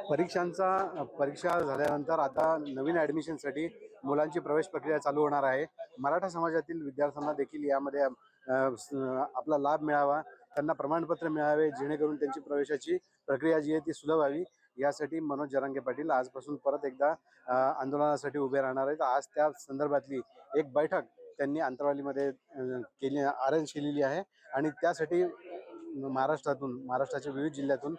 परीक्षा झाल्यानंतर आता नवीन ॲडमिशनसाठी मुलांची प्रवेश प्रक्रिया चालू होणार आहे। मराठा समाजातील विद्यार्थ्यांना देखील यामध्ये आपला लाभ मिळावा, त्यांना प्रमाणपत्र मिळावे, जेणेकरून त्यांची प्रवेशाची प्रक्रिया जी आहे ती सुलभ व्हावी। यासाठी मनोज जरांगे पाटील आजपासून परत एकदा आंदोलनासाठी उभे राहणार आहेत। आज त्या संदर्भातली एक बैठक त्यांनी अंतरवालीमध्ये अरेंज केलेली आहे आणि त्यासाठी महाराष्ट्राच्या विविध जिल्ह्यातून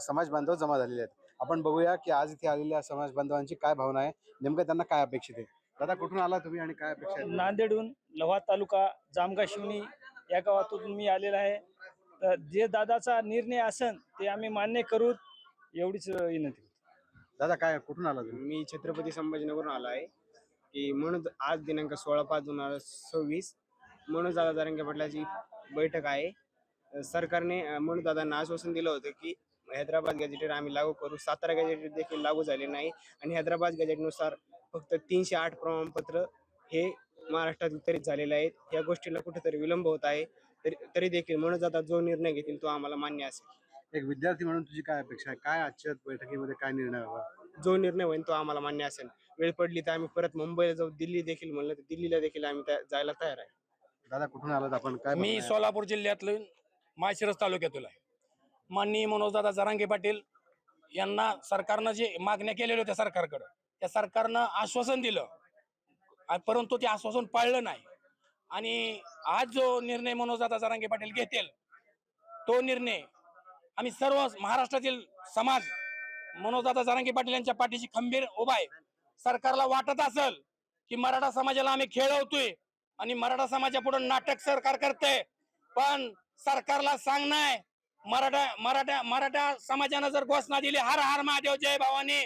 समाज बांधव जमा झालेले आहेत। आपण बघूया की आज इथे आलेल्या समाज बांधवांची काय भावना आहे, नेमकं त्यांना काय अपेक्षित आहे। दादा, कुठून आला तुम्ही आणि काय अपेक्षा आहे? नांदेडहून लोहा तालुका जामगा शिवणी या गावातून मी आलेला आहे। तर जे दादाचा निर्णय असेल ते आम्ही मान्य करू, एवढीच विनंती। दादा, काय कुठून आला तुम्ही? मी छत्रपती संभाजीनगरहून आलो आहे की म्हणून आज दिनांक 16/5/2026 मनोज दादा जरांगे पाटलाची बैठक आहे। सरकारने मनोज दादांना आश्वासन दिलं होतं की हैदराबाद गॅजेटेड आम्ही लागू करू। सातारा गॅजेटेड देखील लागू झाले नाही आणि हैदराबाद गॅजेटनुसार फक्त 308 प्रमाणपत्र हे महाराष्ट्रात वितरित झालेले आहेत। या गोष्टीला कुठेतरी विलंब होत आहे, तरी देखील मनोज दादा जो निर्णय घेतील तो आम्हाला मान्य असेल। एक विद्यार्थी म्हणून तुझी काय अपेक्षा आहे? काय आजच्या बैठकीमध्ये काय निर्णय व्हावा? जो निर्णय होईल तो आम्हाला मान्य असेल। वेळ पडली तर आम्ही परत मुंबईला जाऊ, दिल्ली देखील म्हणलं तर दिल्लीला देखील आम्ही जायला तयार आहे। दादा, कुठून आलात आपण? काय मी सोलापूर जिल्ह्यातलं माळशिरस तालुक्यातील आहे। माननीय मनोजदादा जरांगे पाटील यांना सरकारनं जे मागण्या केलेल्या होत्या सरकारकडे, त्या सरकारनं आश्वासन दिलं, परंतु ते आश्वासन पाळलं नाही। आणि आज जो निर्णय मनोजदादा जरांगे पाटील घेतील तो निर्णय आम्ही सर्व महाराष्ट्रातील समाज मनोजदादा जरांगे पाटील यांच्या पाठीशी खंबीर उभा आहे। सरकारला वाटत असेल की मराठा समाजाला आम्ही खेळवतोय आणि मराठा समाजापुढे नाटक सरकार करते, पण सरकारला सांगणं मराठा समाजानं जर घोषणा दिली हर हर महादेव, जय भवानी,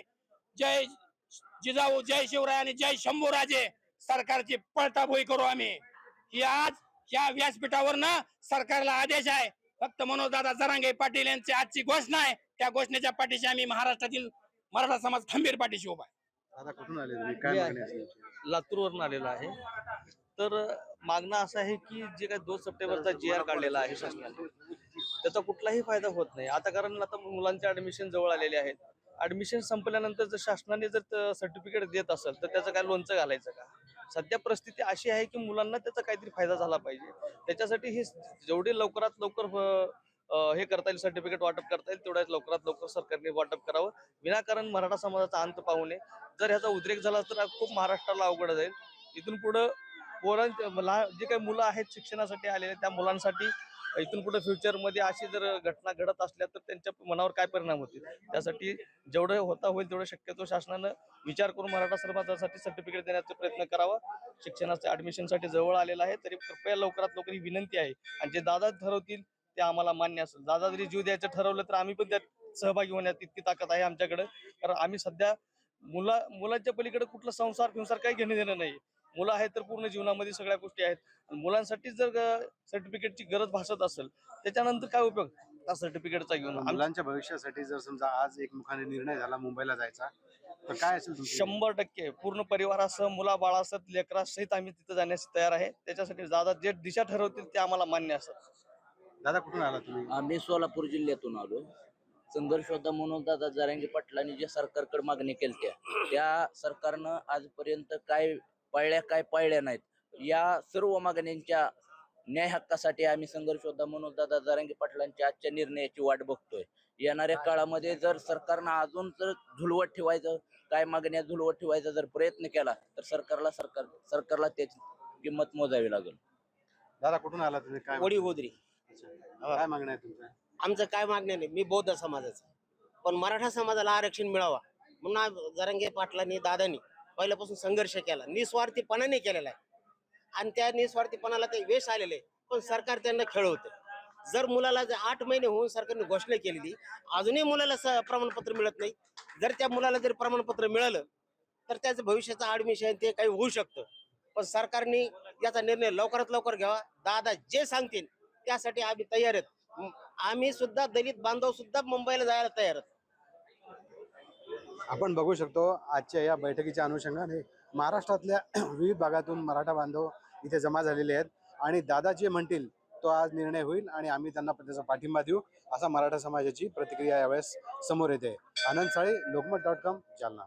जय जिजाऊ, जय शिवराय आणि जय शंभूराजे, सरकारची पळताभोई करू आम्ही। ही आज या व्यासपीठावरनं सरकारला आदेश आहे। फक्त मनोजदादा जरांगे पाटील यांची आजची घोषणा आहे, त्या घोषणेच्या पाठीशी आम्ही महाराष्ट्रातील मराठा समाज खंबीर पाठीशी उभा आहे। दादा, कुठून आले तुम्ही? काय मागणी असेल? लातूरवरून आलेला आहे। तर मागणं असं आहे की जे काही 2 सप्टेंबरचा GR काढलेला आहे शासनाने, त्याचा कुठलाही फायदा होत नाही आता, कारण आता मुलांचे ऍडमिशन जवळ आलेले आहेत। ऍडमिशन संपल्यानंतर जर शासनाने जर सर्टिफिकेट देत असेल तर त्याचं काय लोणचं घालायचं का? सध्या परिस्थिती अशी आहे की मुलांना त्याचा काहीतरी फायदा झाला पाहिजे। त्याच्यासाठी हे जेवढे लवकरात लवकर हे करता येईल, सर्टिफिकेट वाटप करता येईल तेवढ्या लवकरात लवकर सरकारने वाटप करावं, विनाकारण मराठा समाजाचा अंत पाहू नये। जर ह्याचा उद्रेक झाला तर खूप महाराष्ट्राला अवघड जाईल। इथून पुढे जे काही मुलं आहेत शिक्षणासाठी आलेले, त्या मुलांसाठी इथून पुढे फ्युचरमध्ये अशी जर घटना घडत असल्या तर त्यांच्या मनावर काय परिणाम होतील, त्यासाठी जेवढं होता होईल तेवढं शक्यतो शासनानं विचार करून मराठा समाजासाठी सर्टिफिकेट देण्याचा प्रयत्न करावा। शिक्षणाच्या ऍडमिशनसाठी जवळ आलेला आहे, तरी कृपया लवकरात लवकर ही विनंती आहे। आणि जे दादा ठरवतील ते आम्हाला मान्य असेल। दादा जरी जीव द्यायचं ठरवलं तर आम्ही पण त्यात सहभागी होण्यात इतकी ताकद आहे आमच्याकडे, कारण आम्ही सध्या मुलांच्या पलीकडे कुठला संसार काही घेणं देणं नाही। मुलं आहेत तर पूर्ण जीवनामध्ये सगळ्या गोष्टी आहेत। मुलांसाठी जर सर्टिफिकेटची गरज भासत असेल त्याच्यानंतर काय उपयोग त्या सर्टिफिकेटचा घेऊन? मुलांच्या भविष्यासाठी जर समजा आज एकमुखाने निर्णय झाला मुंबईला जायचा तर काय असेल? 100% पूर्ण परिवारासह, मुलाबाळासह, लेकरासहित आम्ही तिथे जाण्यास तयार आहे। त्याच्यासाठी दादा जे दिशा ठरवतील ते आम्हाला मान्य असेल। दादा, कुठून आला तुम्ही? आम्ही सोलापूर जिल्ह्यातून आलो। संघर्ष होता म्हणून दादा जरांगे पाटलांनी जे सरकारकडे मागणी केली त्या सरकारनं आजपर्यंत काय पाळल्या नाहीत। या सर्व मागण्यांच्या न्याय हक्कासाठी आम्ही संघर्ष होता म्हणून दादा जरांगे पाटलांच्या आजच्या निर्णयाची वाट बघतोय। येणाऱ्या काळामध्ये जर सरकारनं अजून जर झुलवत ठेवायचं, काय मागण्या झुलवत ठेवायचा जर प्रयत्न केला तर सरकारला त्याची किंमत मोजावी लागेल। दादा, कुठून आला तुम्ही? काय वडी गोदरी काय मागणं आहे तुमचं? आमचं काय मागणं नाही, मी बौद्ध समाजाचा, पण मराठा समाजाला आरक्षण मिळावा म्हणून जरांगे पाटलांनी दादांनी पहिल्यापासून संघर्ष केला, निस्वार्थीपणाने केलेला आहे। आणि त्या निस्वार्थीपणाला काही वेश आलेले, पण सरकार त्यांना खेळवते। जर मुलाला 8 महिने होऊन सरकारने घोषणा केलेली, अजूनही मुलाला प्रमाणपत्र मिळत नाही। जर त्या मुलाला जर प्रमाणपत्र मिळालं तर त्याचं भविष्याचं ऍडमिशन ते काही होऊ शकतं, पण सरकारने याचा निर्णय लवकरात लवकर घ्यावा। दादा जे सांगतील त्यासाठी आम्ही तयार आहेत। आम्ही सुद्धा दलित बांधव सुद्धा मुंबईला जायला तयार आहेत। आपण बघू शकतो आजच्या या बैठकीच्या अनुषंगाने महाराष्ट्रातल्या विविध भागातून मराठा बांधव इथे जमा झालेले आहेत आणि दादा जे म्हणतील तो आज निर्णय होईल आणि आम्ही त्यांना त्याचा पाठिंबा देऊ, असा मराठा समाजाची प्रतिक्रिया यावेळेस समोर येते. आनंद साळे, लोकमत.com, जालना.